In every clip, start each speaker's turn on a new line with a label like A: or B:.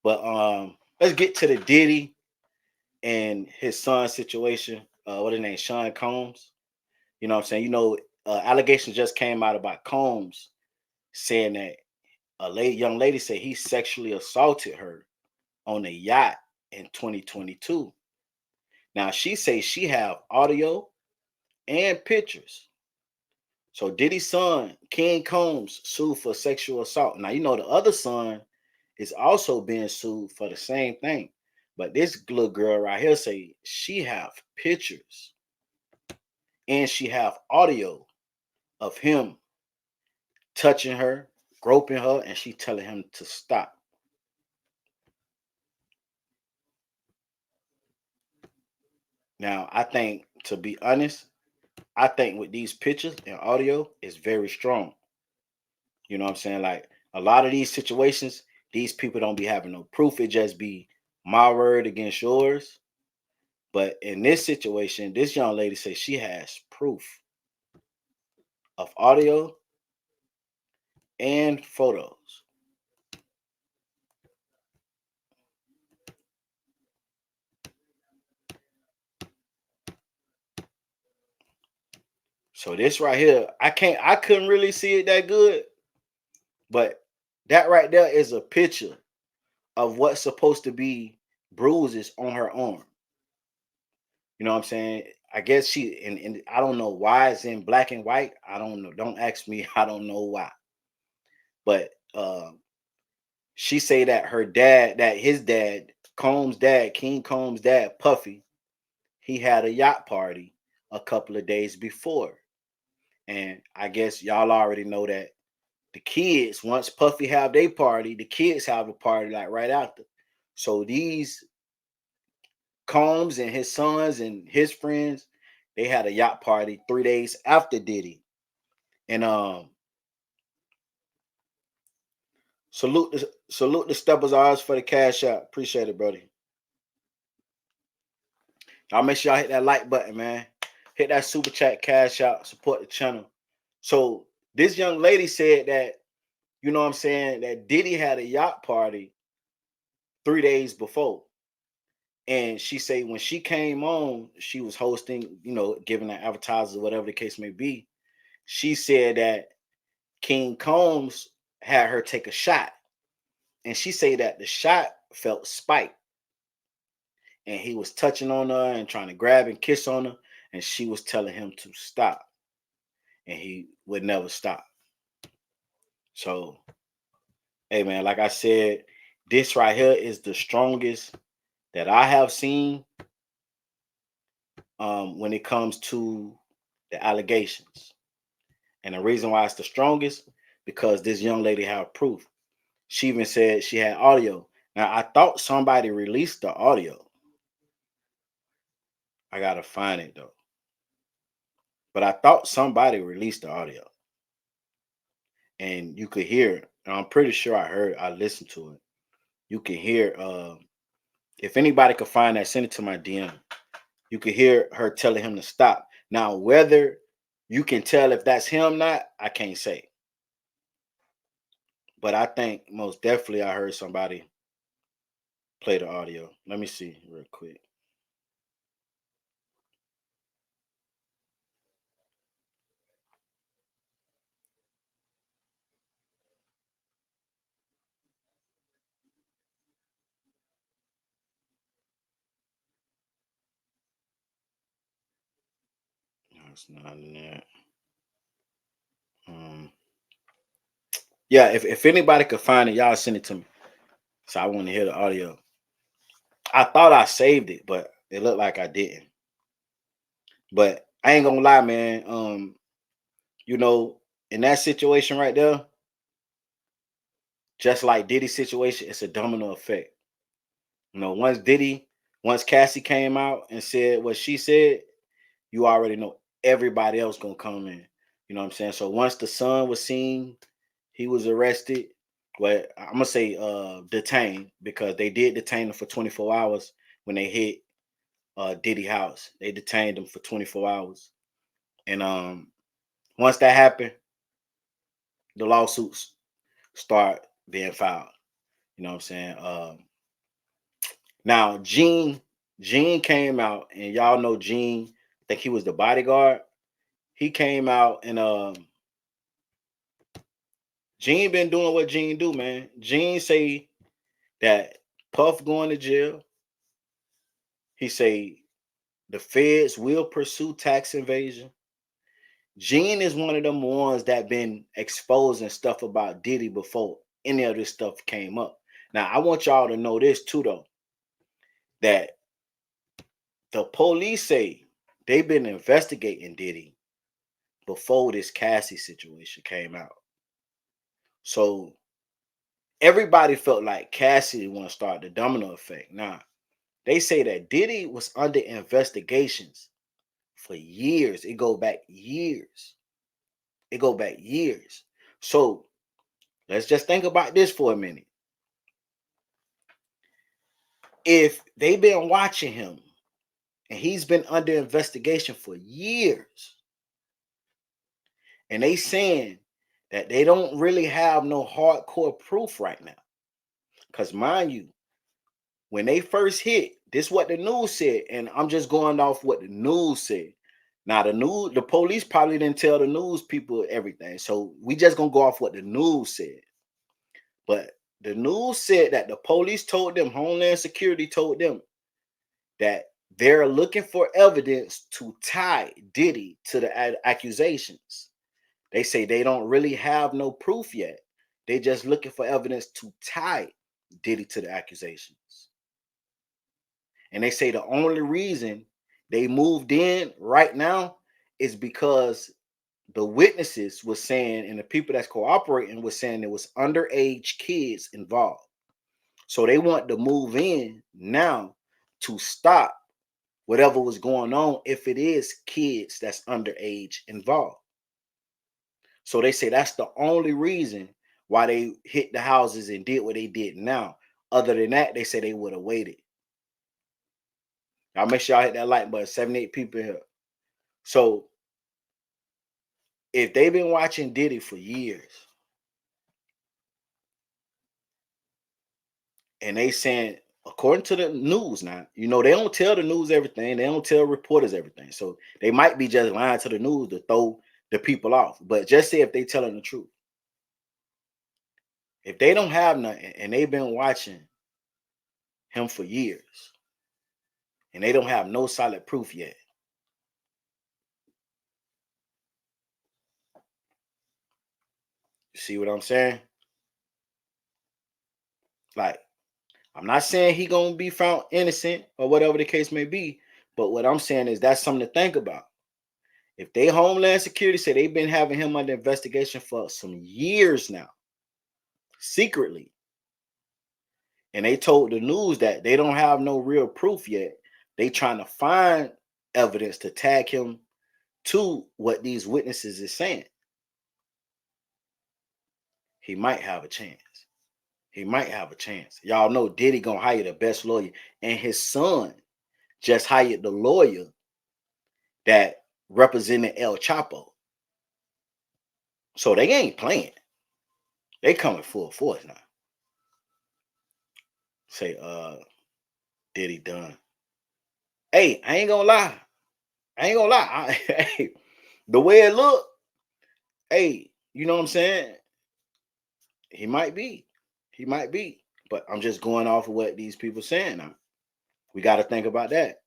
A: But let's get to the Diddy and his son situation. What his name? Sean Combs. You know what I'm saying? Allegations just came out about Combs saying that young lady said he sexually assaulted her on a yacht in 2022. Now she says she have audio and pictures. So Diddy's son, King Combs, sued for sexual assault. Now the other son is also being sued for the same thing. But this little girl right here say she have pictures and she have audio of him touching her, groping her, and she telling him to stop. Now, I think, to be honest, I think with these pictures and audio is very strong. You know what I'm saying? Like a lot of these situations, these people don't be having no proof. It just be my word against yours. But in this situation, this young lady says she has proof of audio and photos. So this right here, I couldn't really see it that good, but that right there is a picture of what's supposed to be bruises on her arm. You know what I'm saying? I guess and I don't know why it's in black and white. I don't know. Don't ask me. I don't know why. But she say that his dad, Combs' dad, King Combs' dad, Puffy, he had a yacht party a couple of days before. And I guess y'all already know that the kids, once Puffy have their party, the kids have a party like right after. So these Combs and his sons and his friends, they had a yacht party 3 days after Diddy. And salute the steppers eyes for the cash out. Appreciate it, buddy. Y'all make sure y'all hit that like button, man. Hit that super chat, cash out, support the channel. So this young lady said that, you know what I'm saying, that Diddy had a yacht party 3 days before. And she say when she came on, she was hosting, giving the advertisers, whatever the case may be. She said that King Combs had her take a shot. And she said that the shot felt spiked. And he was touching on her and trying to grab and kiss on her. And she was telling him to stop. And he would never stop. So, hey man, like I said, this right here is the strongest that I have seen when it comes to the allegations. And the reason why it's the strongest, because this young lady had proof. She even said she had audio. Now, I thought somebody released the audio. I got to find it though. But I thought somebody released the audio. And you could hear it. And I'm pretty sure I listened to it. You can hear, if anybody could find that, send it to my DM. You could hear her telling him to stop. Now, whether you can tell if that's him or not, I can't say. But I think most definitely I heard somebody play the audio. Let me see real quick. No, it's not in there. Yeah, if anybody could find it, y'all send it to me. So I want to hear the audio. I thought I saved it, but it looked like I didn't. But I ain't gonna lie, man. In that situation right there, just like Diddy's situation, it's a domino effect. Once Cassie came out and said what she said, you already know everybody else gonna come in. You know what I'm saying? So once the son was seen, he was arrested. Well, I'm gonna say detained, because they did detain him for 24 hours when they hit Diddy house. They detained him for 24 hours. And once that happened, the lawsuits start being filed. You know what I'm saying? Now, Gene came out, and y'all know Gene. I think he was the bodyguard. He came out and Gene been doing what Gene do, man. Gene say that Puff going to jail. He say the feds will pursue tax invasion. Gene is one of them ones that been exposing stuff about Diddy before any of this stuff came up. Now, I want y'all to know this too, though, that the police say they've been investigating Diddy before this Cassie situation came out. So everybody felt like Cassie want to start the domino effect. Now, they say that Diddy was under investigations for years. It go back years. It go back years. So let's just think about this for a minute. If they've been watching him and he's been under investigation for years, and they saying that they don't really have no hardcore proof right now. Because mind you, when they first hit, this is what the news said, and I'm just going off what the news said. Now the police probably didn't tell the news people everything, so we just gonna go off what the news said. But the news said that the police told them, Homeland Security told them that they're looking for evidence to tie Diddy to the accusations. They say they don't really have no proof yet. They just looking for evidence to tie Diddy to the accusations. And they say the only reason they moved in right now is because the witnesses were saying, and the people that's cooperating was saying there was underage kids involved. So they want to move in now to stop whatever was going on if it is kids that's underage involved. So they say that's the only reason why they hit the houses and did what they did now. Other than that, they say they would have waited. Y'all make sure y'all hit that like button. 78 people here. So if they've been watching Diddy for years and they saying, according to the news now, you know, they don't tell the news everything. They don't tell reporters everything. So they might be just lying to the news to throw the people off. But just say if they telling the truth. If they don't have nothing and they've been watching him for years and they don't have no solid proof yet, you see what I'm saying? Like, I'm not saying he gonna be found innocent or whatever the case may be, but what I'm saying is that's something to think about. If they Homeland Security say they've been having him under investigation for some years now, secretly, and they told the news that they don't have no real proof yet, they trying to find evidence to tag him to what these witnesses is saying, he might have a chance. He might have a chance. Y'all know Diddy gonna hire the best lawyer, and his son just hired the lawyer that represented El Chapo. So they ain't playing. They coming full force now. Say, Diddy done. Hey, I ain't gonna lie. I ain't gonna lie. Hey, the way it look, hey, you know what I'm saying? He might be. He might be. But I'm just going off of what these people saying now. We got to think about that.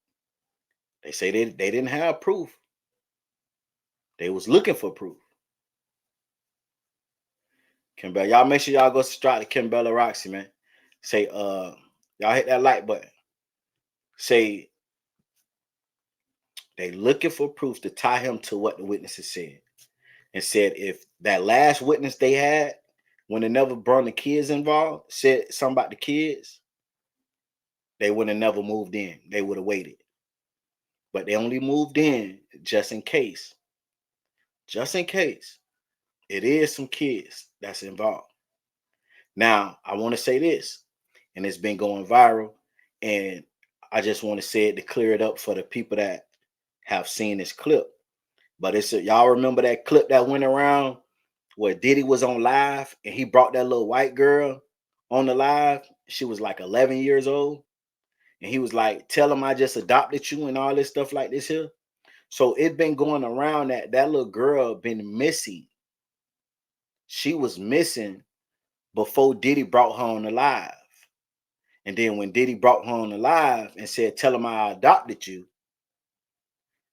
A: They say they didn't have proof. They was looking for proof. Kimbella, y'all make sure y'all go subscribe to Kimbella Roxy, man. Say, y'all hit that like button. Say they looking for proof to tie him to what the witnesses said. And said if that last witness they had, when they never brought the kids involved, said something about the kids, they would have never moved in. They would have waited. But they only moved in just in case. Just in case. It is some kids that's involved. Now, I want to say this, and it's been going viral, and I just want to say it to clear it up for the people that have seen this clip. But y'all remember that clip that went around where Diddy was on live and he brought that little white girl on the live. She was like 11 years old. And he was like, tell him I just adopted you and all this stuff like this here. So it been going around that that little girl been missing. She was missing before Diddy brought her on alive. And then when Diddy brought her on alive and said, tell him I adopted you,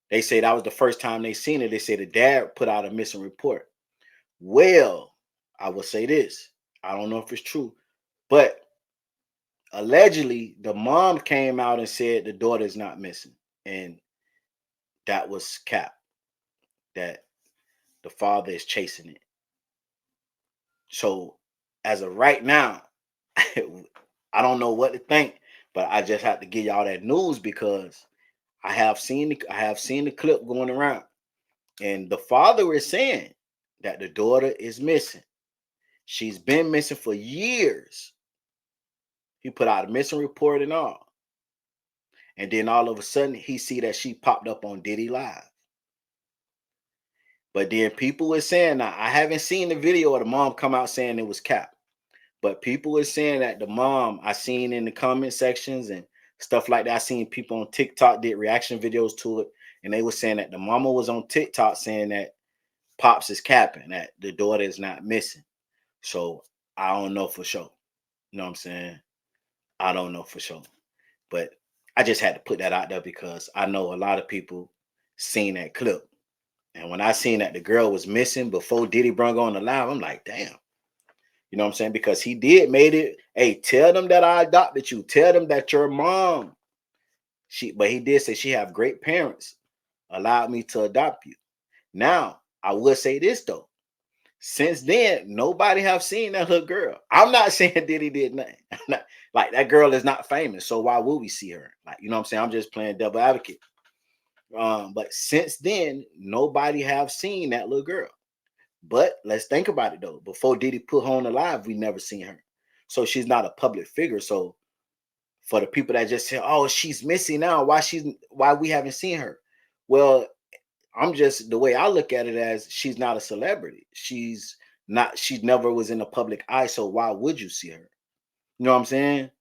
A: they say that was the first time they seen it. They said the dad put out a missing report. Well, I will say this. I don't know if it's true, but allegedly the mom came out and said the daughter is not missing. And that was cap, that the father is chasing it. So as of right now, I don't know what to think, but I just have to give y'all that news because I have seen the clip going around, and the father is saying that the daughter is missing. She's been missing for years. He put out a missing report and all. And then all of a sudden he see that she popped up on Diddy Live. But then people were saying, now I haven't seen the video of the mom come out saying it was cap. But people were saying that the mom, I seen in the comment sections and stuff like that. I seen people on TikTok did reaction videos to it. And they were saying that the mama was on TikTok saying that Pops is capping, that the daughter is not missing. So I don't know for sure. You know what I'm saying? I don't know for sure. But I just had to put that out there because I know a lot of people seen that clip. And when I seen that the girl was missing before Diddy brung on the live, I'm like, damn. You know what I'm saying? Because he did made it. Hey, tell them that I adopted you. Tell them that your mom. But he did say she have great parents. Allowed me to adopt you. Now, I will say this though. Since then, nobody have seen that little girl. I'm not saying Diddy did nothing. Like that girl is not famous. So why would we see her? Like, you know what I'm saying? I'm just playing devil advocate. But since then, nobody have seen that little girl. But let's think about it though. Before Diddy put her on the live, we never seen her. So she's not a public figure. So for the people that just say, "Oh, she's missing now. Why we haven't seen her?" Well, I'm just the way I look at it as she's not a celebrity. She never was in the public eye. So why would you see her? You know what I'm saying?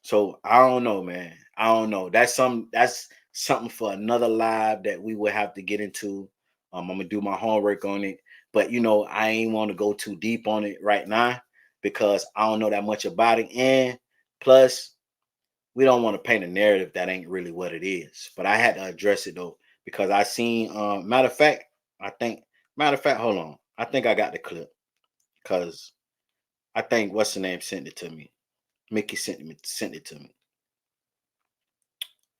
A: So I don't know, man. I don't know. That's something for another live that we will have to get into. I'm gonna do my homework on it. But I ain't want to go too deep on it right now because I don't know that much about it. And plus, we don't want to paint a narrative that ain't really what it is. But I had to address it though, because I seen matter of fact, hold on. I think I got the clip because I think what's the name sent it to me. Mickey sent it to me.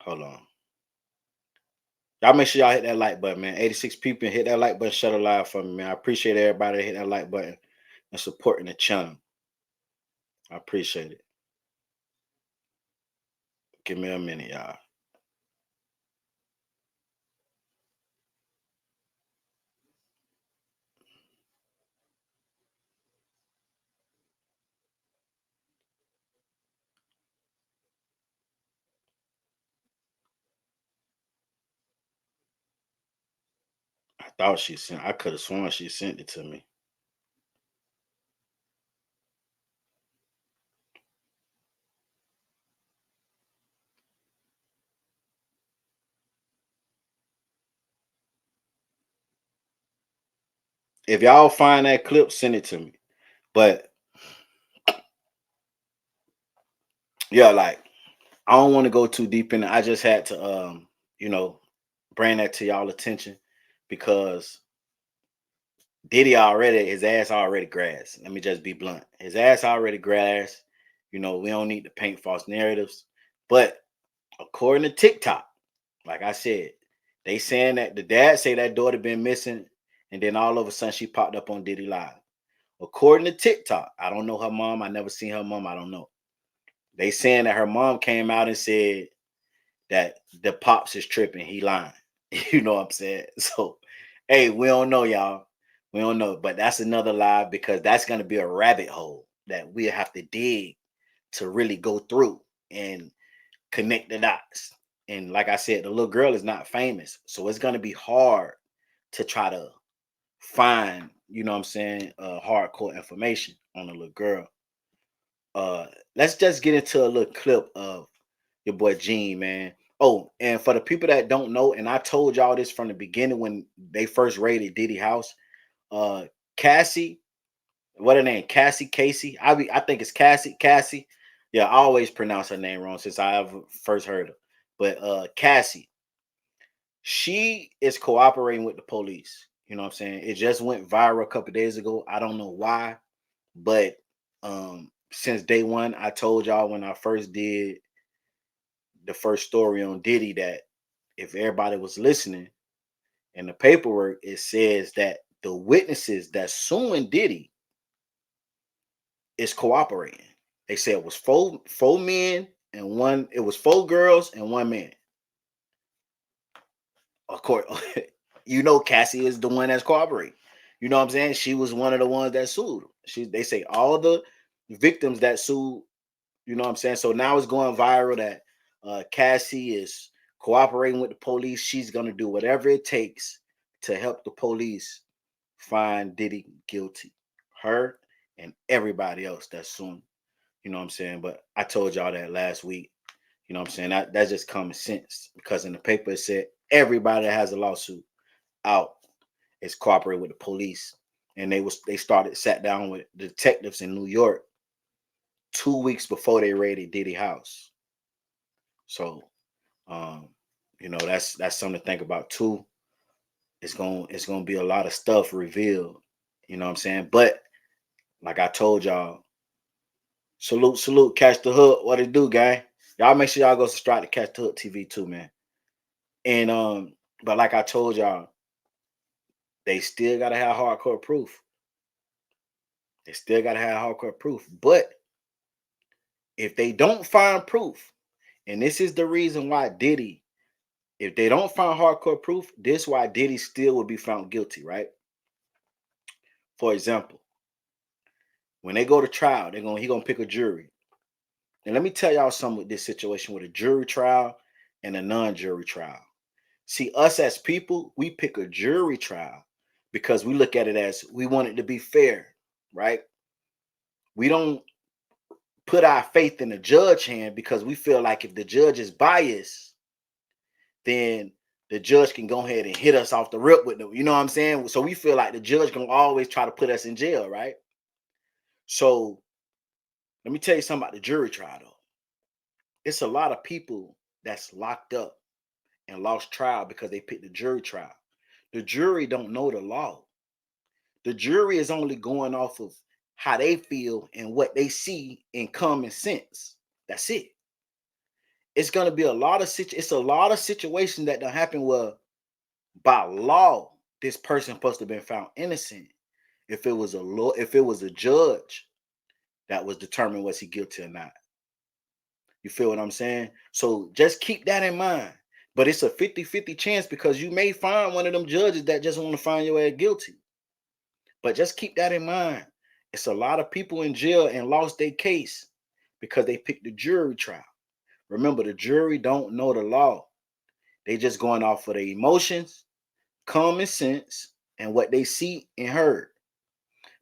A: Hold on. Y'all make sure y'all hit that like button, man. 86 people, hit that like button, shut a live for me, man. I appreciate everybody that hit that like button and supporting the channel. I appreciate it. Give me a minute, y'all. I could have sworn she sent it to me. If y'all find that clip, send it to me. But yeah, like I don't want to go too deep in it. I just had to you know, bring that to y'all attention because Diddy already, his ass already grass. Let me just be blunt. His ass already grass. We don't need to paint false narratives. But according to TikTok, like I said, they saying that the dad say that daughter been missing, and then all of a sudden she popped up on Diddy Live. According to TikTok, I don't know her mom. I never seen her mom. I don't know. They saying that her mom came out and said that the pops is tripping. He lying. You know what I'm saying? So, hey, we don't know, y'all. We don't know, but that's another live because that's gonna be a rabbit hole that we have to dig to really go through and connect the dots. And like I said, the little girl is not famous, so it's gonna be hard to try to find, what I'm saying, hardcore information on the little girl. Let's just get into a little clip of, Your boy Gene, man. Oh, and for the people that don't know, and I told y'all this from the beginning when they first raided Diddy house, uh Cassie, what her name? Casey. I think it's Cassie. Yeah, I always pronounce her name wrong since I ever first heard her. But Cassie, she is cooperating with the police. You know what I'm saying? It just went viral a couple days ago. I don't know why, but since day one, I told y'all when I first did the first story on Diddy that if everybody was listening in the paperwork, it says that the witnesses that suing Diddy is cooperating. They said it was four men and one. It was four girls and one man. Of course, you know Cassie is the one that's cooperating. You know what I'm saying? She was one of the ones that sued. They say all the victims that sued. You know what I'm saying? So now it's going viral that Cassie is cooperating with the police. She's gonna do whatever it takes to help the police find Diddy guilty. Her and everybody else that's suing. You know what I'm saying? But I told y'all that last week. You know what I'm saying? That's just common sense because in the paper it said everybody that has a lawsuit out is cooperating with the police. And they sat down with detectives in New York 2 weeks before they raided Diddy house. So um, that's something to think about too. It's gonna be a lot of stuff revealed. You know what I'm saying? But like I told y'all, salute, catch the hook. What it do, guy? Y'all make sure y'all go subscribe to Catch the Hook TV too, man. And but like I told y'all, they still gotta have hardcore proof. They still gotta have hardcore proof. But if they don't find proof, and this is the reason why Diddy, if they don't find hardcore proof, this is why Diddy still would be found guilty, right? For example, when they go to trial, he gonna pick a jury. And let me tell y'all something with this situation with a jury trial and a non-jury trial. See, us as people, we pick a jury trial because we look at it as we want it to be fair, right? We don't put our faith in the judge hand because we feel like if the judge is biased, then the judge can go ahead and hit us off the rip with them. You know what I'm saying? So we feel like the judge can always try to put us in jail, right? So let me tell you something about the jury trial, though. It's a lot of people that's locked up and lost trial because they picked the jury trial. The jury don't know the law. The jury is only going off of how they feel and what they see in common sense. That's it. It's gonna be it's a lot of situations that don't happen where by law this person supposed to have been found innocent. If it was if it was a judge that was determined was he guilty or not. You feel what I'm saying? So just keep that in mind. But it's a 50-50 chance because you may find one of them judges that just want to find your ass guilty. But just keep that in mind. It's a lot of people in jail and lost their case because they picked the jury trial. Remember, the jury don't know the law. They just going off of their emotions, common sense, and what they see and heard.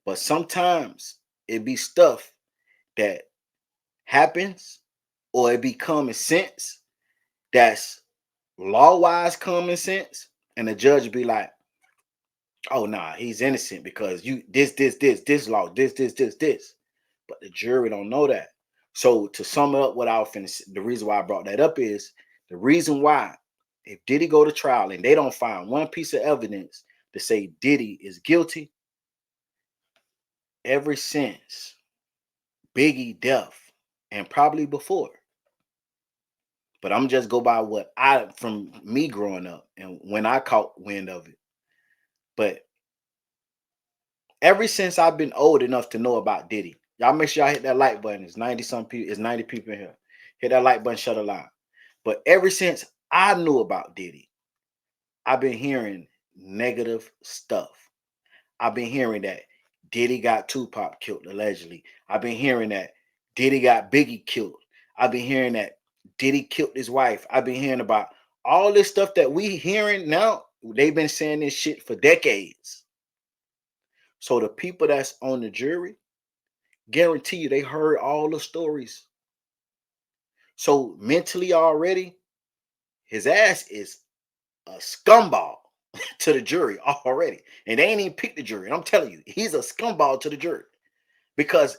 A: But sometimes it be stuff that happens or it be common sense that's law-wise common sense, and the judge be like, oh nah, he's innocent because you this law, this. But the jury don't know that. So to sum up what I'll finish, the reason why I brought that up is the reason why if Diddy go to trial and they don't find one piece of evidence to say Diddy is guilty, ever since Biggie death and probably before. But I'm just go by what I from me growing up and when I caught wind of it. But ever since I've been old enough to know about Diddy, y'all make sure y'all hit that like button. It's 90 some people, it's 90 people in here. Hit that like button, shut the line. But ever since I knew about Diddy, I've been hearing negative stuff. I've been hearing that Diddy got Tupac killed, allegedly. I've been hearing that Diddy got Biggie killed. I've been hearing that Diddy killed his wife. I've been hearing about all this stuff that we hearing now. They've been saying this shit for decades. So the people that's on the jury, guarantee you they heard all the stories. So mentally already, his ass is a scumball to the jury already. And they ain't even picked the jury. I'm telling you, he's a scumball to the jury. Because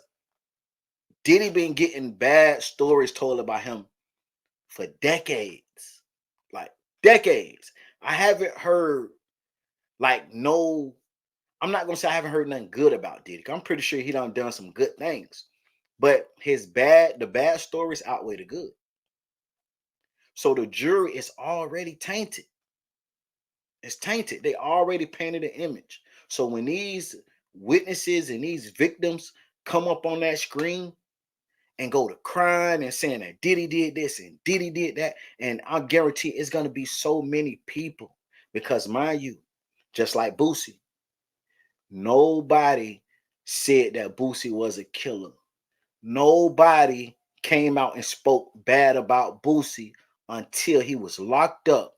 A: Diddy been getting bad stories told about him for decades. Like decades. I haven't heard like no, I'm not gonna say I haven't heard nothing good about Diddy. I'm pretty sure he done some good things. But the bad stories outweigh the good. So the jury is already tainted. It's tainted. They already painted an image. So when these witnesses and these victims come up on that screen and go to crying and saying that Diddy did this and Diddy did that, and I guarantee it's gonna be so many people because, mind you, just like Boosie, nobody said that Boosie was a killer. Nobody came out and spoke bad about Boosie until he was locked up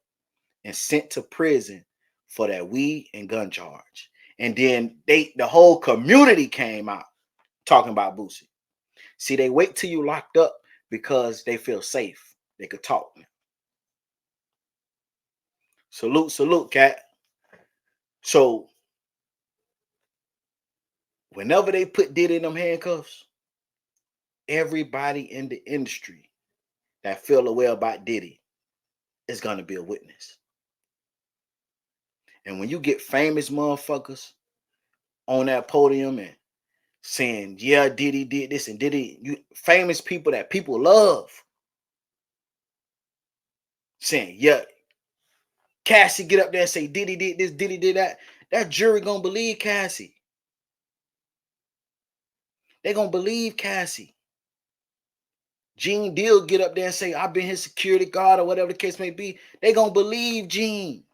A: and sent to prison for that weed and gun charge. And then the whole community came out talking about Boosie. See, they wait till you locked up because they feel safe. They could talk. Salute, salute, cat. So whenever they put Diddy in them handcuffs, everybody in the industry that feel the way about Diddy is gonna be a witness. And when you get famous motherfuckers on that podium and saying, yeah, Diddy did this and Diddy, you famous people that people love, saying, yeah, Cassie get up there and say Diddy did this, Diddy did that. That jury gonna believe Cassie. They gonna believe Cassie. Gene Deal get up there and say, I've been his security guard or whatever the case may be. They gonna believe Gene.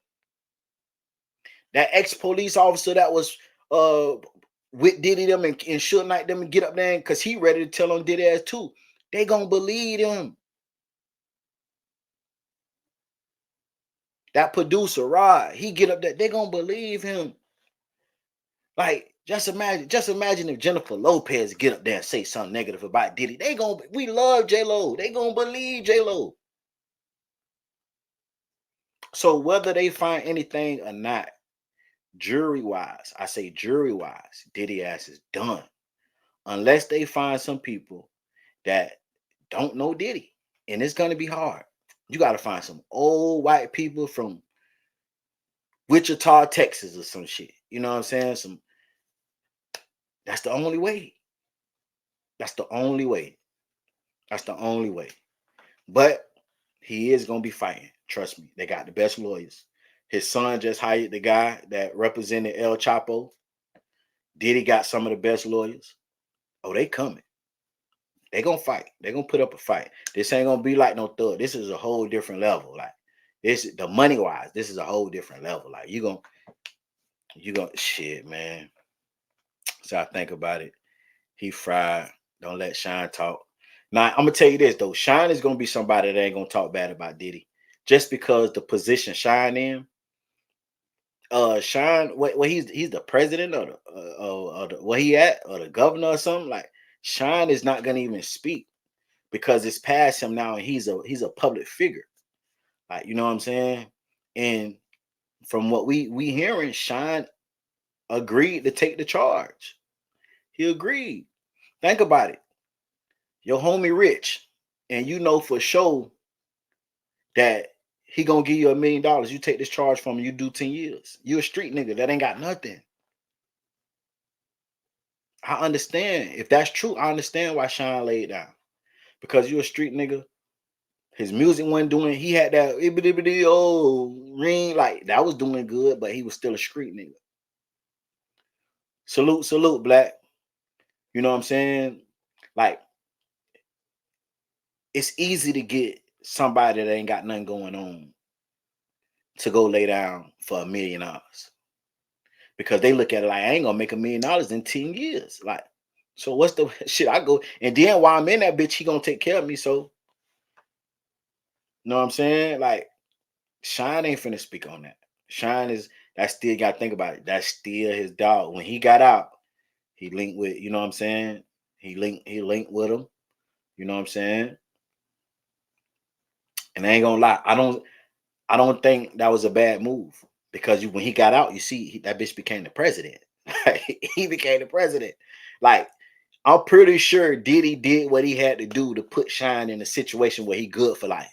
A: That ex-police officer that was with Diddy them and Suge Knight them and get up there because he ready to tell on Diddy ass too. They gonna believe him. That producer, Rod, he get up there, they gonna believe him. Like, just imagine if Jennifer Lopez get up there and say something negative about Diddy. We love J-Lo. They gonna believe J-Lo. So whether they find anything or not, jury-wise, I say jury-wise, Diddy ass is done. Unless they find some people that don't know Diddy. And it's gonna be hard. You gotta find some old white people from Wichita, Texas, or some shit. You know what I'm saying? That's the only way. That's the only way. That's the only way. But he is gonna be fighting. Trust me. They got the best lawyers. His son just hired the guy that represented El Chapo. Diddy got some of the best lawyers. Oh, they coming. They gonna fight. They gonna put up a fight. This ain't gonna be like no thug. This is a whole different level. Like this, the money wise, this is a whole different level. Like you gonna shit, man. So I think about it. He fried. Don't let Shine talk. Now I'm gonna tell you this though. Shine is gonna be somebody that ain't gonna talk bad about Diddy, just because the position Shine in. Shine, what he's the president or the where he at or the governor or something. Like Shine is not gonna even speak because it's past him now, and he's a public figure. Like you know what I'm saying. And from what we hearing, Shine agreed to take the charge. He agreed. Think about it. Your homie rich, and you know for sure that he gonna give you $1 million. You take this charge from him, you do 10 years. You a street nigga that ain't got nothing. I understand. If that's true, I understand why Sean laid down. Because you a street nigga. His music wasn't doing, he had that ring, like that was doing good, but he was still a street nigga. Salute, salute, black. You know what I'm saying? Like, it's easy to get somebody that ain't got nothing going on to go lay down for $1 million. Because they look at it like I ain't gonna make $1 million in 10 years. Like, so what's the shit? I go, and then while I'm in that bitch, he gonna take care of me. So, you know what I'm saying? Like, Shine ain't finna speak on that. Shine is that still gotta think about it. That's still his dog. When he got out, he linked with, you know what I'm saying? He linked with him. You know what I'm saying? And I ain't gonna lie, I don't think that was a bad move because when he got out, you see that bitch became the president. He became the president. Like I'm pretty sure Diddy did what he had to do to put Shine in a situation where he good for life.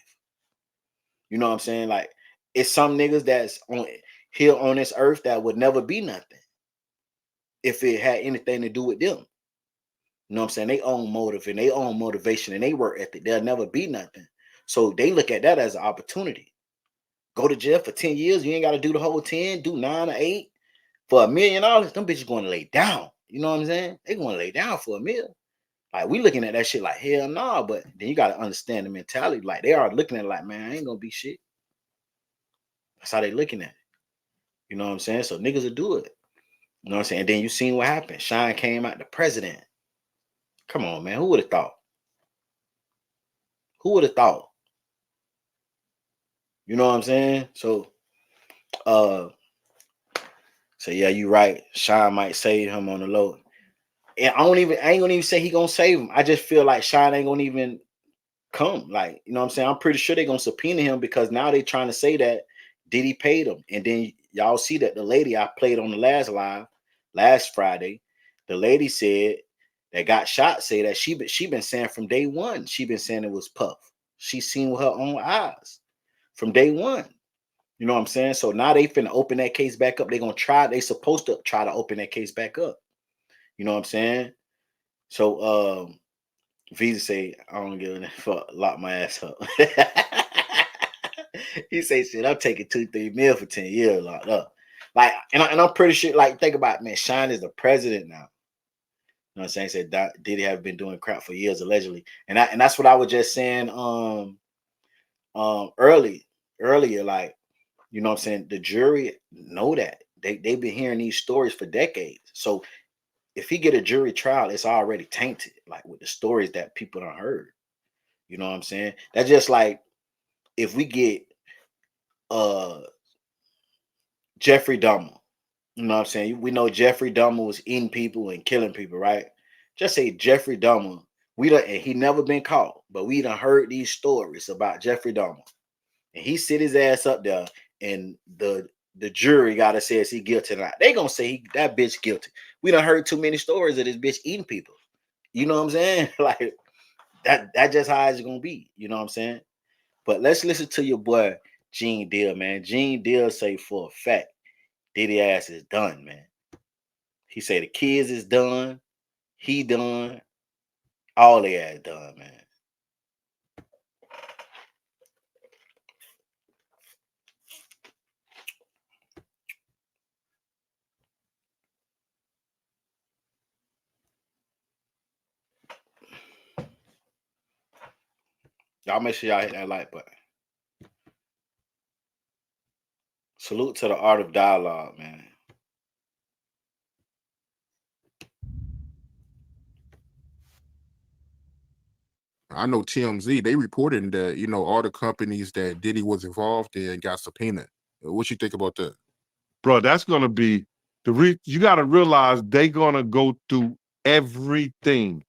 A: You know what I'm saying? Like it's some niggas that's on here on this earth that would never be nothing if it had anything to do with them. You know what I'm saying? They own motive and they own motivation and they work ethic. They'll never be nothing. So they look at that as an opportunity. Go to jail for 10 years. You ain't got to do the whole 10, do 9 or 8. For $1 million, them bitches going to lay down. You know what I'm saying? They going to lay down for $1 million. Like we looking at that shit like hell nah, but then you got to understand the mentality. Like they are looking at it like, man, I ain't gonna be shit. That's how they looking at it. You know what I'm saying? So niggas will do it. You know what I'm saying? And then you seen what happened. Shine came out the president. Come on, man. Who would have thought? Who would have thought? You know what I'm saying? So yeah, you right. Shine might save him on the low. And I ain't gonna even say he gonna save him. I just feel like Shine ain't gonna even come. Like, you know what I'm saying? I'm pretty sure they're gonna subpoena him because now they trying to say that Diddy paid him. And then y'all see that the lady I played on the last live last Friday, the lady said that got shot, say that she been saying from day one, she been saying it was Puff. She seen with her own eyes from day one. You know what I'm saying? So now they finna open that case back up. They supposed to try to open that case back up. You know what I'm saying? So Visa say, I don't give a fuck, lock my ass up. He say, shit, I'm taking 2-3 mil for 10 years locked up. Like, and I'm pretty sure, like, think about it, man, Shine is the president now. You know what I'm saying? Said Diddy have been doing crap for years, allegedly. And that's what I was just saying earlier, like, you know what I'm saying? The jury know that. They've been hearing these stories for decades. So if he get a jury trial, it's already tainted, like with the stories that people don't heard. You know what I'm saying? That's just like if we get Jeffrey Dahmer. You know what I'm saying? We know Jeffrey Dahmer was eating people and killing people, right? Just say Jeffrey Dahmer. And he never been caught, but we done heard these stories about Jeffrey Dahmer. And he sit his ass up there, and the jury gotta say is he guilty or not. They gonna say that bitch guilty. We done heard too many stories of this bitch eating people. You know what I'm saying? Like that just how it's gonna be. You know what I'm saying? But let's listen to your boy Gene Deal, man. Gene Deal say for a fact, Diddy ass is done, man. He say the kids is done, he done, all they ass done, man. Y'all make sure y'all hit that like button. Salute to the art of dialogue, man.
B: I know TMZ, they reported that, all the companies that Diddy was involved in got subpoenaed. What you think about that?
C: Bro, that's going to be you got to realize they going to go through everything.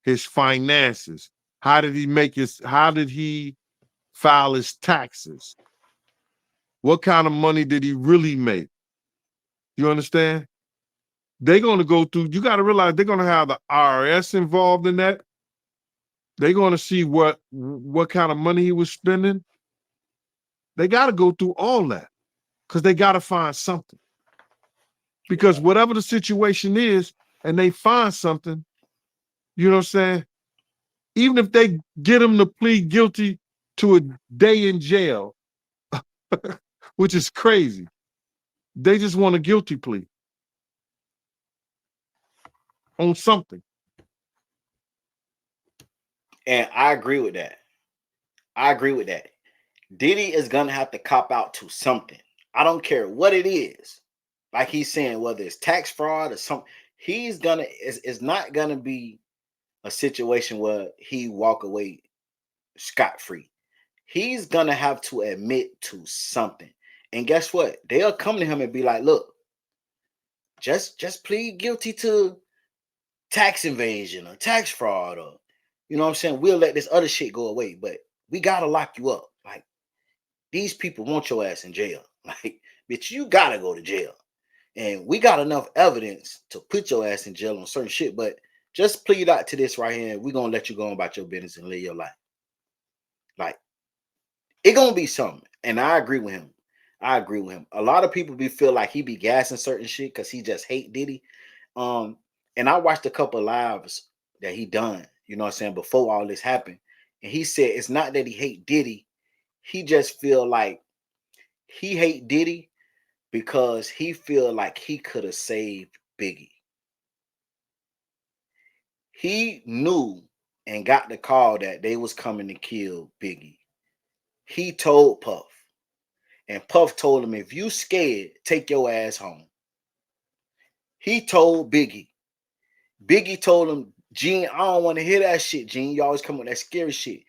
C: His finances. How did he file his taxes? What kind of money did he really make? You understand? They're going to go through, you got to realize they're going to have the IRS involved in that. They're going to see what kind of money he was spending. They got to go through all that because they got to find something. Because whatever the situation is, and they find something, you know what I'm saying? Even if they get him to plead guilty to a day in jail, which is crazy, they just want a guilty plea on something.
A: And I agree with that. Diddy is gonna have to cop out to something. I don't care what it is. Like he's saying, whether it's tax fraud or something, it's not gonna be a situation where he walk away scot-free. He's gonna have to admit to something. And guess what? They'll come to him and be like, look, just plead guilty to tax invasion or tax fraud, or you know what I'm saying? We'll let this other shit go away, but we gotta lock you up. Like these people want your ass in jail. Like, bitch, you gotta go to jail. And we got enough evidence to put your ass in jail on certain shit, but just plead out to this right here. We're gonna let you go on about your business and live your life. Like, it gonna be something. And I agree with him. I agree with him. A lot of people feel like he be gassing certain shit because he just hate Diddy. And I watched a couple of lives that he done, you know what I'm saying, before all this happened. And he said it's not that he hate Diddy, he just feel like he hate Diddy because he feel like he could have saved Biggie. He knew and got the call that they was coming to kill Biggie. He told Puff, and Puff told him, if you scared, take your ass home. He told Biggie. Biggie told him, Gene, I don't want to hear that shit, Gene. You always come with that scary shit.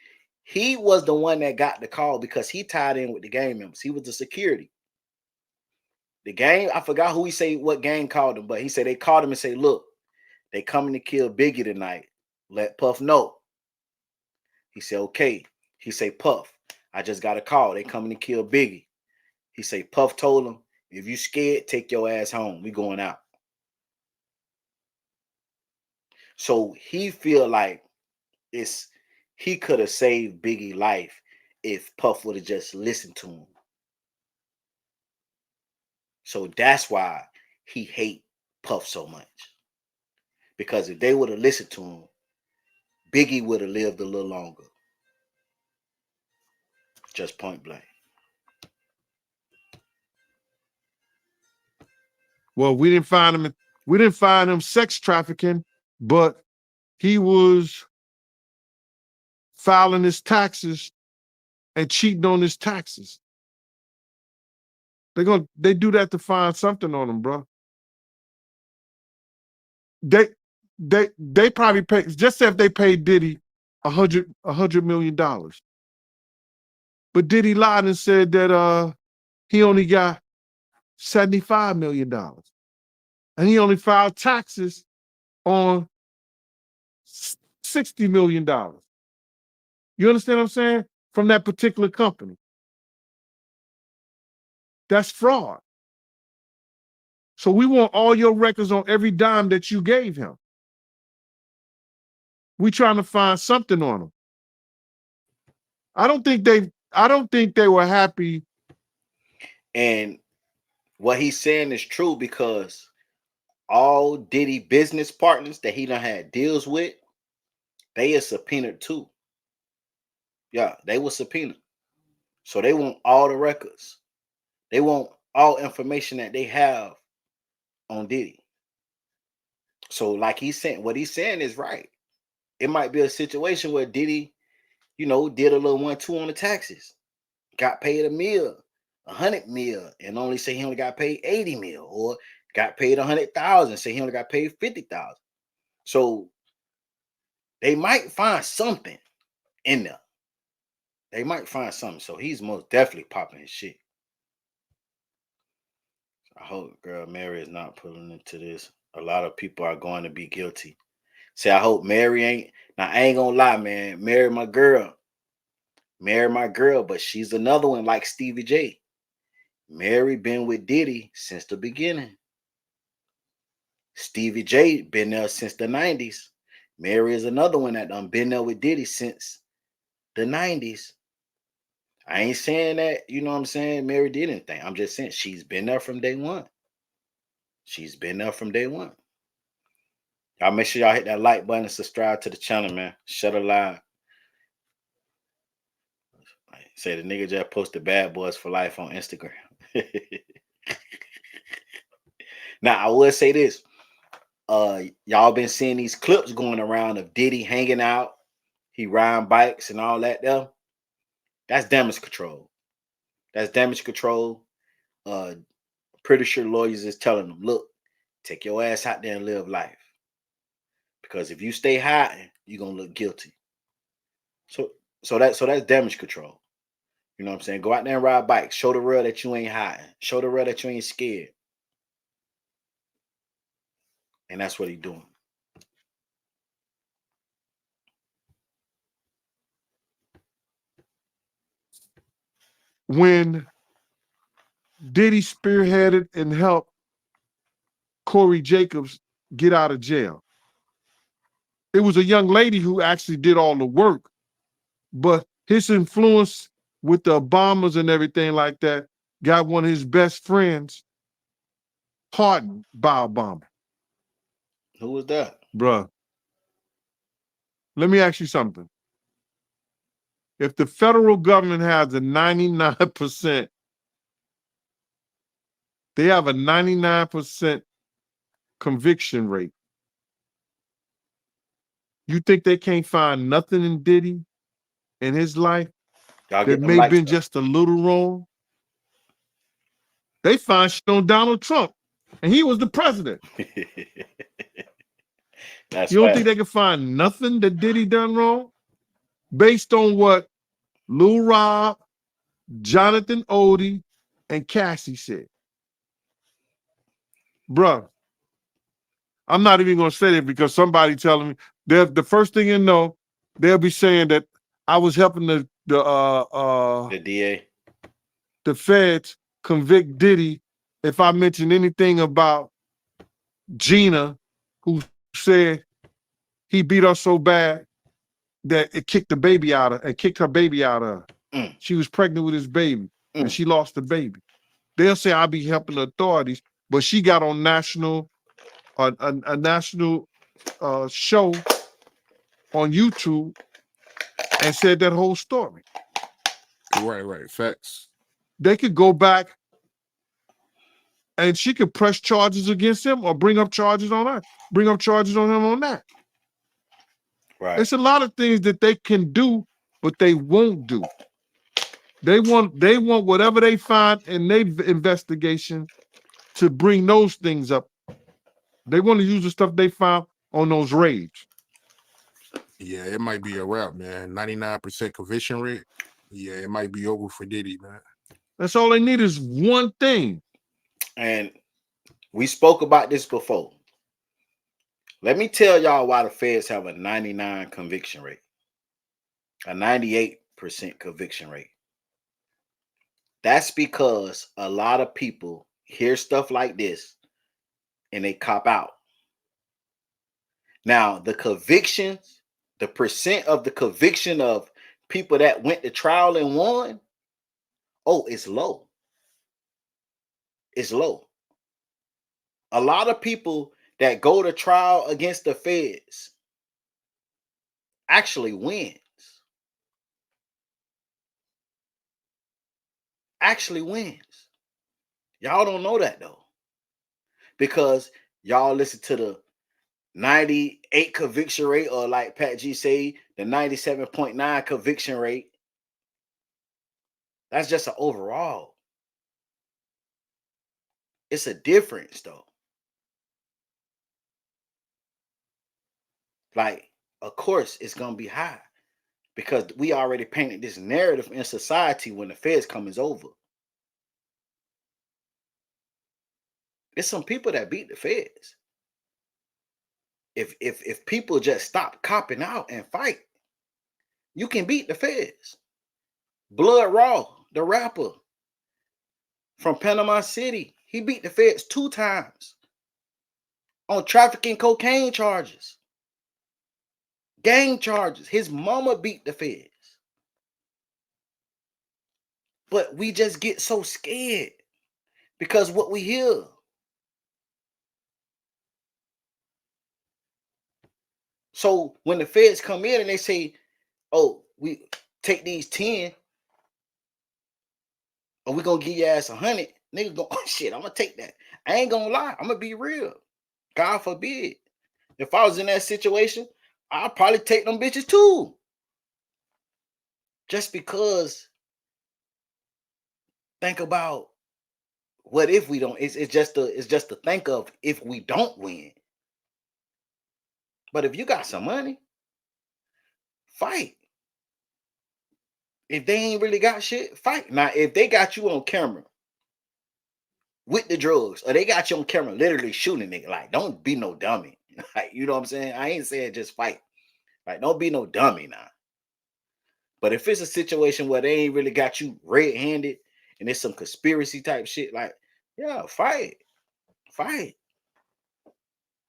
A: He was the one that got the call because he tied in with the gang members. He was the security. The gang, I forgot who he say what gang called him, but he said they called him and say, look, they coming to kill Biggie tonight. Let Puff know. He said, okay. He say, Puff, I just got a call. They coming to kill Biggie. He say, Puff told him, if you scared, take your ass home. We going out. So he feel like he could have saved Biggie life if Puff would have just listened to him. So that's why he hate Puff so much. Because if they would have listened to him, Biggie would have lived a little longer. Just point blank.
C: Well, we didn't find him. We didn't find him sex trafficking, but he was filing his taxes and cheating on his taxes. They do that to find something on him, bro. They probably pay, just say if they paid Diddy $100 million. But Diddy lied and said that he only got $75 million. And he only filed taxes on $60 million. You understand what I'm saying? From that particular company. That's fraud. So we want all your records on every dime that you gave him. We trying to find something on him. I don't think they were happy.
A: And what he's saying is true because all Diddy business partners that he done had deals with, they are subpoenaed too. Yeah, they were subpoenaed. So they want all the records. They want all information that they have on Diddy. So like he's saying, what he's saying is right. It might be a situation where Diddy, did a little 1-2 on the taxes, got paid $100 million, and only say he only got paid $80 million, or got paid $100,000, say he only got paid $50,000. So they might find something in there. They might find something. So he's most definitely popping his shit. I hope girl Mary is not pulling into this. A lot of people are going to be guilty. Say, I hope Mary ain't. Now, I ain't gonna lie, man. Marry my girl, but she's another one like Stevie J. Mary been with Diddy since the beginning. Stevie J been there since the 90s. Mary is another one that done been there with Diddy since the 90s. I ain't saying that, you know what I'm saying, Mary did anything. I'm just saying she's been there from day one. She's been there from day one. Y'all make sure y'all hit that like button and subscribe to the channel, man. Shut a line. Say the nigga just posted Bad Boys for Life on Instagram. Now, I will say this. Y'all been seeing these clips going around of Diddy hanging out. He riding bikes and all that there. That's damage control. That's damage control. Pretty sure lawyers is telling them, look, take your ass out there and live life. Because if you stay hiding, you're gonna look guilty. So that's damage control. You know what I'm saying? Go out there and ride bikes. Show the world that you ain't hiding. Show the world that you ain't scared. And that's what he's doing.
C: when Diddy spearheaded and helped Corey Jacobs get out of jail. It was a young lady who actually did all the work, but his influence with the Obamas and everything like that got one of his best friends pardoned by Obama.
A: Who was that?
C: Bruh, let me ask you something. If the federal government has a 99%, they have a 99% conviction rate. You think they can't find nothing in Diddy in his life
A: Y'all
C: that
A: get them
C: may have
A: lights
C: been just a little wrong? They find shit on Donald Trump, and he was the president.
A: up. That's
C: You don't
A: fast.
C: think they can find nothing that Diddy done wrong? Based on what Lou Rob, Jonathan Odie, and Cassie said. Bruh, I'm not even gonna say it because somebody telling me the first thing you know, they'll be saying that I was helping
A: The DA.
C: the feds convict Diddy if I mention anything about Gina, who said he beat her so bad that it kicked the baby out of and kicked her baby out of her.
A: Mm.
C: She was pregnant with his baby and
A: Mm.
C: she lost the baby. They'll say I'll be helping the authorities, but she got on national a national show on YouTube and said that whole story.
B: Right. Facts.
C: They could go back and she could press charges against him or bring up charges on her, bring up charges on him on that.
A: Right.
C: It's a lot of things that they can do, but they won't do. They want whatever they find in their investigation to bring those things up. They want to use the stuff they found on those raids.
B: Yeah, it might be a wrap, man. 99% conviction rate. Yeah, it might be over for Diddy, man.
C: That's all they need is one thing.
A: And we spoke about this before. Let me tell y'all why the feds have a 99 conviction rate, a 98% conviction rate. That's because a lot of people hear stuff like this and they cop out. Now, the convictions, the percent of the conviction of people that went to trial and won, oh, it's low. It's low. A lot of people that go to trial against the feds actually wins. Actually wins. Y'all don't know that though. Because y'all listen to the 98 conviction rate, or like Pat G say, the 97.9 conviction rate. That's just an overall. It's a difference though. Like, of course, it's gonna be high because we already painted this narrative in society when the feds come is over. It's some people that beat the feds. If people just stop copping out and fight, you can beat the feds. Blood Raw, the rapper from Panama City, he beat the feds 2 times on trafficking cocaine charges, gang charges. His mama beat the feds. But we just get so scared because what we hear. So when the feds come in and they say, oh, we take these 10, or we gonna give your ass 100, nigga go, oh shit, I'm gonna take that. I ain't gonna lie, I'm gonna be real. God forbid. If I was in that situation, I'd probably take them bitches too. Just because, think about what if we don't. It's just to think of if we don't win. But if you got some money, fight. If they ain't really got shit, fight. Now, if they got you on camera with the drugs, or they got you on camera literally shooting nigga, like, don't be no dummy. Like, you know what I'm saying? I ain't saying just fight. Like, don't be no dummy now. But if it's a situation where they ain't really got you red-handed and it's some conspiracy type shit, like, yeah, fight. Fight.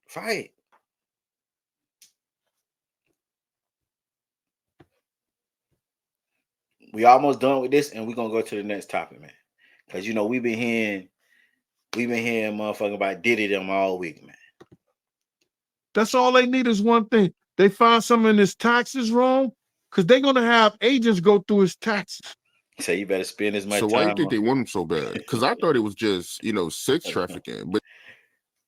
A: Fight. We almost done with this, and we're gonna go to the next topic, man. Cause you know we've been hearing motherfucking about Diddy them all week, man.
C: That's all they need is one thing. They find something in his taxes wrong, because they're gonna have agents go through his taxes.
A: So you better spend as
B: So
A: much
B: why you
A: time
B: think
A: on.
B: they want him so bad? Because I thought it was just, sex trafficking. But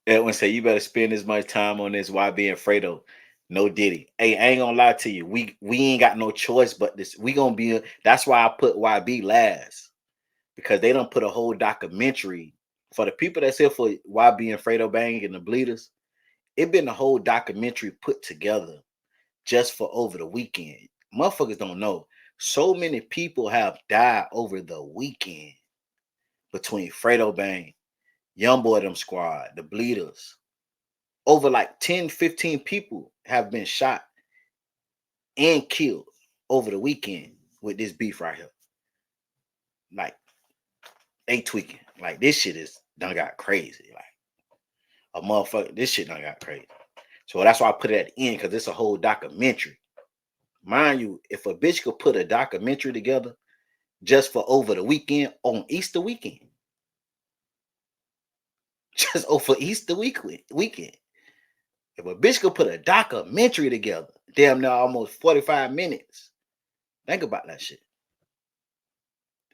A: Edwin say you better spend as much time on this YB and Fredo. No Diddy. Hey, I ain't gonna lie to you. We ain't got no choice but this. We gonna be. That's why I put YB last, because they don't put a whole documentary for the people that's here for YB and Fredo Bang and the Bleeders. It been a whole documentary put together just for over the weekend. Motherfuckers don't know. So many people have died over the weekend between Fredo Bang, Young Boy them squad, the Bleeders. Over like 10, 15 people have been shot and killed over the weekend with this beef right here. Like, they tweaking. Like, this shit is done got crazy. Like, a motherfucker, this shit done got crazy. So that's why I put it at the end, because it's a whole documentary. Mind you, if a bitch could put a documentary together just for over the weekend on Easter weekend, just over Easter weekend, if a bitch could put a documentary together, damn near almost 45 minutes, think about that shit.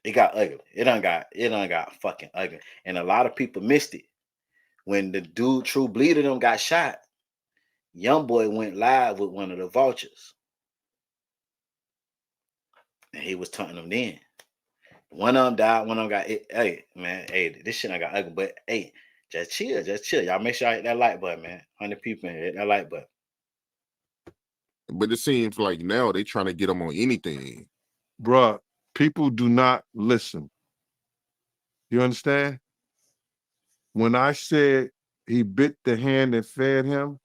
A: It got ugly. It done got fucking ugly. And a lot of people missed it. When the dude True Bleeder them got shot, Young Boy went live with one of the vultures. And he was taunting them then. One of them died, one of them got it. Hey, man, hey, this shit I got ugly. But hey, just chill. Y'all make sure I hit that like button, man. 100 people in here, hit that like button.
B: it seems like now they trying to get him on anything.
C: Bruh, people do not listen. You understand? When I said he bit the hand that fed him,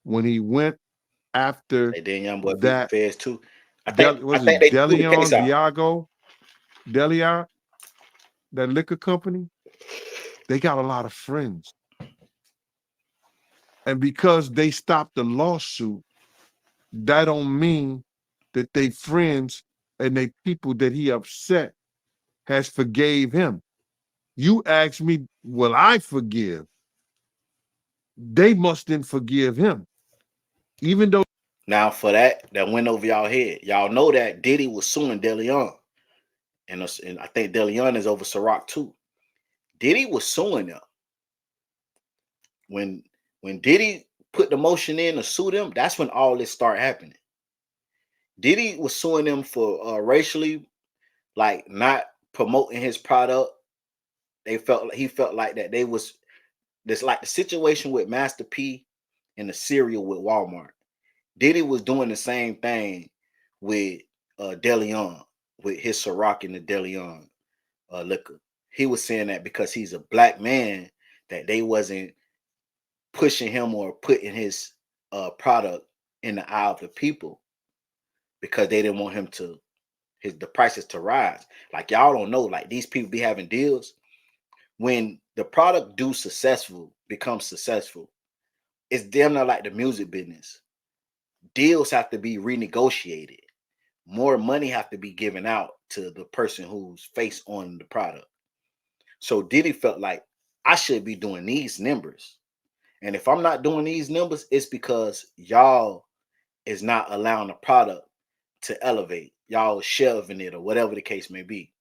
C: when he went after
A: Hey, then Young Boy beat the
C: that,
A: feds too. I
C: was
A: think
C: it
A: they threw the case
C: Deleon,
A: out.
C: Delion, that liquor company? They got a lot of friends. And because they stopped the lawsuit, that don't mean that they friends and they people that he upset has forgave him. You ask me, will I forgive? They mustn't forgive him. Even though
A: Now for that went over y'all head. Y'all know that Diddy was suing DeLeon. And I think DeLeon is over Ciroc too. Diddy was suing them. When Diddy put the motion in to sue them, that's when all this started happening. Diddy was suing them for racially, like, not promoting his product. He felt like that they was this, like the situation with Master P and the cereal with Walmart. Diddy was doing the same thing with DeLeon, with his Ciroc and the DeLeon liquor. He was saying that because he's a black man, that they wasn't pushing him or putting his product in the eye of the people, because they didn't want him to the prices to rise. Like, y'all don't know, like, these people be having deals. When the product becomes successful, it's damn near like the music business. Deals have to be renegotiated. More money have to be given out to the person who's face on the product. So Diddy felt like, I should be doing these numbers. And if I'm not doing these numbers, it's because y'all is not allowing the product to elevate. Y'all shelving it or whatever the case may be.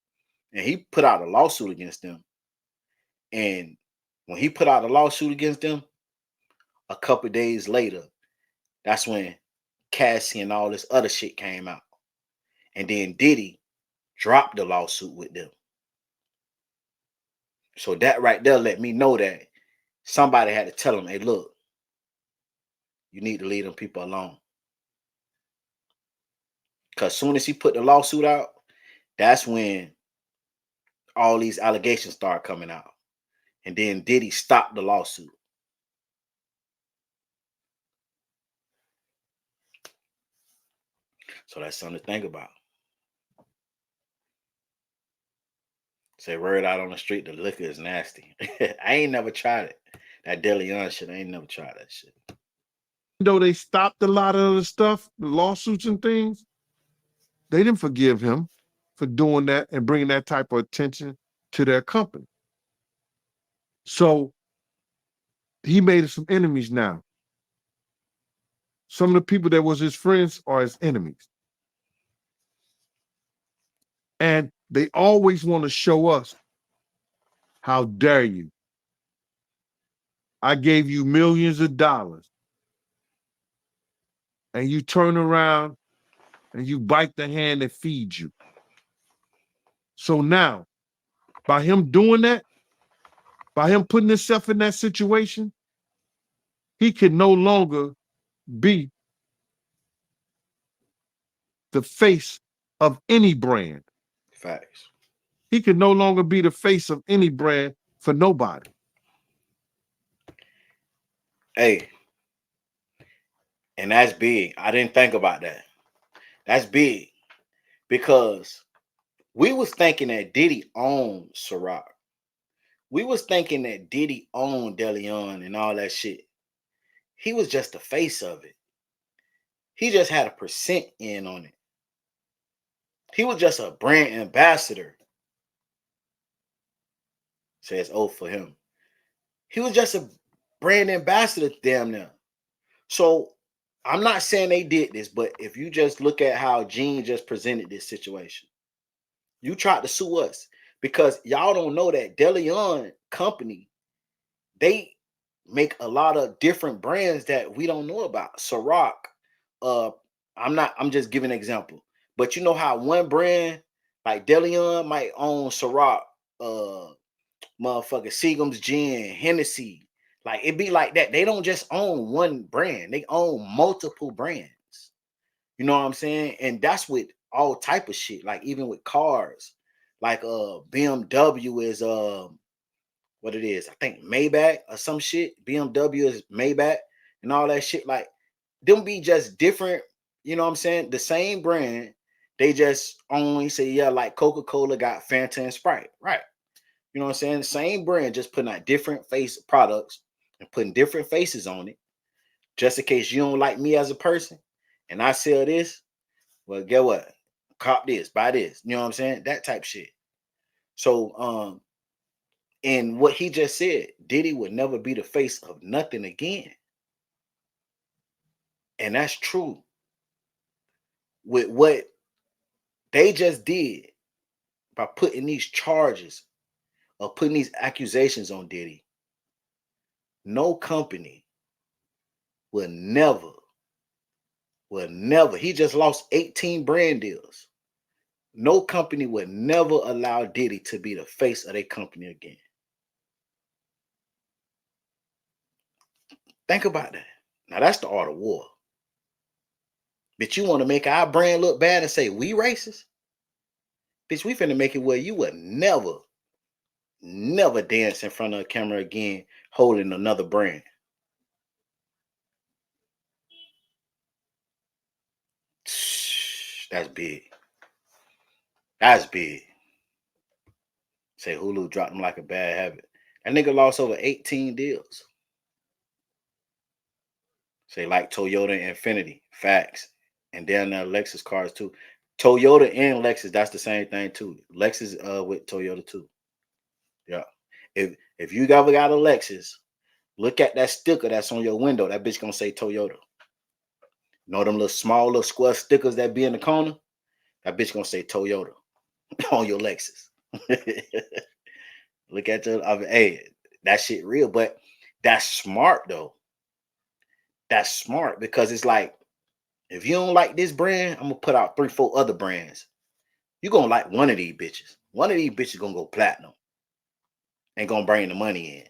A: And he put out a lawsuit against them. And when he put out a lawsuit against them, a couple days later, that's when Cassie and all this other shit came out. And then Diddy dropped the lawsuit with them. So that right there let me know that somebody had to tell him, hey, look, you need to leave them people alone. Because as soon as he put the lawsuit out, that's when all these allegations start coming out. And then Diddy stopped the lawsuit. So that's something to think about. Say word out on the street, the liquor is nasty. I ain't never tried it. That DeLeon shit, I ain't never tried that shit.
C: Though they stopped a lot of the stuff, the lawsuits and things, they didn't forgive him for doing that and bringing that type of attention to their company. So he made some enemies now. Some of the people that was his friends are his enemies. And they always want to show us, how dare you? I gave you millions of dollars. And you turn around and you bite the hand that feeds you. So now, by him doing that, by him putting himself in that situation, he can no longer be the face of any brand.
A: Facts.
C: He can no longer be the face of any brand for nobody.
A: Hey, and that's big. I didn't think about that. That's big because we was thinking that Diddy owned Ciroc. We was thinking that Diddy owned DeLeon and all that shit. He was just the face of it. He just had a percent in on it. He was just a brand ambassador. Says O for him. He was just a brand ambassador damn near. So I'm not saying they did this, but if you just look at how Gene just presented this situation, you tried to sue us because y'all don't know that DeLeon company, they make a lot of different brands that we don't know about. Ciroc, I'm just giving an example. But you know how one brand like DeLeon might own Ciroc, motherfucker Seagram's Gin, Hennessy. Like it be like that. They don't just own one brand, they own multiple brands. You know what I'm saying? And that's with all type of shit, like even with cars. Like BMW is what it is, I think Maybach or some shit. BMW is Maybach and all that shit. Like them be just different, you know what I'm saying? The same brand, they just only say, yeah, like Coca-Cola got Fanta and Sprite, right? You know what I'm saying? Same brand, just putting out different face products and putting different faces on it. Just in case you don't like me as a person and I sell this, well, get what? Cop this, buy this. You know what I'm saying? That type shit. So, and what he just said, Diddy would never be the face of nothing again. And that's true. With what they just did by putting these charges or putting these accusations on Diddy, no company will never, he just lost 18 brand deals. No company would never allow Diddy to be the face of their company again. Think about that. Now that's the art of war. Bitch, you want to make our brand look bad and say we racist? Bitch, we finna make it where you would never dance in front of a camera again holding another brand. That's big. That's big. Say Hulu dropped him like a bad habit. That nigga lost over 18 deals. Say like Toyota and Infinity. Facts. And then Lexus cars too. Toyota and Lexus, that's the same thing too. Lexus with Toyota too. Yeah. If you ever got a Lexus, look at that sticker that's on your window. That bitch gonna say Toyota. You know them little small little square stickers that be in the corner? That bitch gonna say Toyota on your Lexus. Look at your hey, that shit real, but that's smart though. That's smart because it's like if you don't like this brand, I'm gonna put out 3-4 other brands. You're gonna like one of these bitches. One of these bitches gonna go platinum and gonna bring the money in.